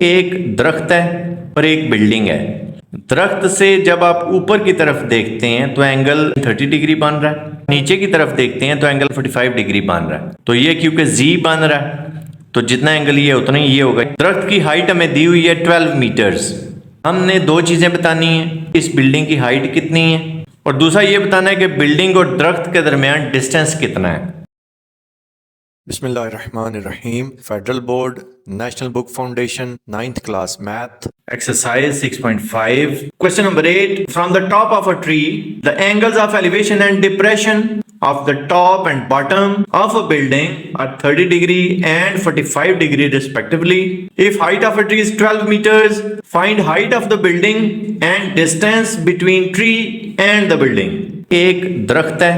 एक दरख्त है और एक बिल्डिंग है। दरख्त से जब आप ऊपर की तरफ देखते हैं तो एंगल 30 डिग्री बन रहा है, नीचे की तरफ देखते हैं तो एंगल 45 डिग्री बन रहा है। तो ये क्योंकि जी बन रहा है तो जितना एंगल ये उतना ही ये होगा। दरख्त की हाइट हमें दी हुई है 12 मीटर्स। हमने दो चीजें बतानी है, इस बिल्डिंग की हाइट कितनी है और दूसरा ये बताना है कि बिल्डिंग और दरख्त के दरमियान डिस्टेंस कितना है। बिस्मिल्लाहिर्रहमानिर्रहीम। Federal board, national book foundation, 9th class math. Exercise 6.5. Question number 8. From the top of a tree, the angles of elevation and depression of the top and bottom of a building are 30 degree and 45 degree respectively. If height of a tree is 12 meters, find height of the building and distance between tree and the building. एक दरख्त है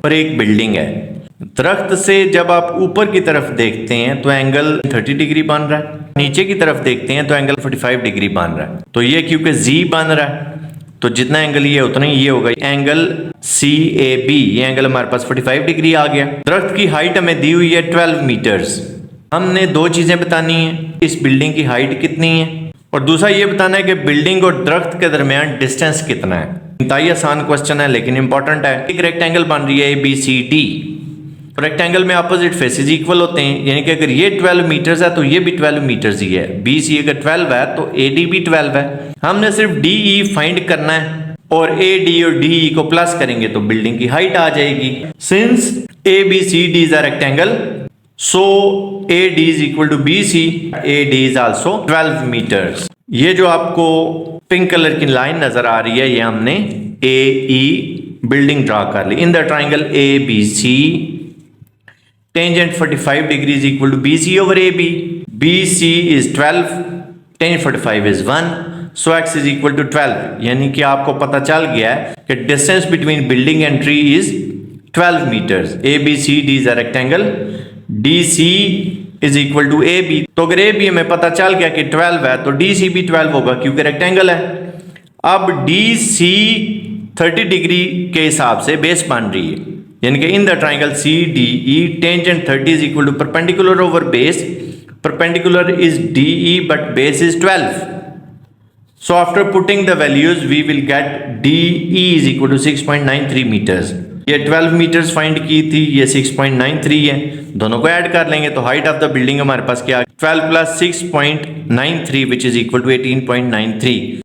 और एक building है। दरख्त से जब आप ऊपर की तरफ देखते हैं तो एंगल 30 डिग्री बन रहा है, नीचे की तरफ देखते हैं तो एंगल 45 डिग्री बन रहा है। तो ये क्योंकि जी बन रहा है तो जितना एंगल ये उतना ही ये होगा। एंगल CAB, ये एंगल हमारे पास 45 डिग्री आ गया। दरख्त की हाइट हमें दी हुई है 12 मीटर्स। हमने दो चीजें बतानी है, इस बिल्डिंग की हाइट कितनी है और दूसरा ये बताना है कि बिल्डिंग और दरख्त के दरमियान डिस्टेंस कितना है। इंतहाई आसान क्वेश्चन है लेकिन इंपॉर्टेंट है। एक रेक्टेंगल बन रही है ABCD। रेक्टेंगल में अपोजिट फेसेस इक्वल होते हैं, यानी कि अगर ये 12 मीटर्स है तो ये भी 12 मीटर्स ही है। BC अगर 12 है तो AD भी 12 है। हमने सिर्फ DE फाइंड करना है और AD और DE को प्लस करेंगे तो बिल्डिंग की हाइट आ जाएगी। Since ABCD is a rectangle, so AD is equal to BC, AD is also 12 meters. ये जो आपको पिंक कलर की लाइन नजर आ रही है, ये हमने AE बिल्डिंग ड्रा कर ली। In the triangle ABC, tangent 45 degree is equal to BC over AB. BC is 12, tangent 45 is 1, so x is equal to 12। यानी कि आपको पता चल गया है कि distance between building and tree is 12 meters। ABCD is a rectangle, DC is equal to AB। तो अगर AB हमें पता चल गया कि 12 है तो DC भी 12 होगा क्योंकि रेक्टेंगल है। अब DC 30 डिग्री के हिसाब से बेस बन रही है, यानी कि इन the triangle CDE tangent 30 is equal to perpendicular over base. Perpendicular is DE but base is 12. So after putting the values we will get DE is equal to 6.93 meters. ये 12 meters find की थी, ये 6.93 है। दोनों को add कर लेंगे तो हाइट ऑफ द बिल्डिंग हमारे पास क्या 12 plus 6.93 which is equal to 18.93।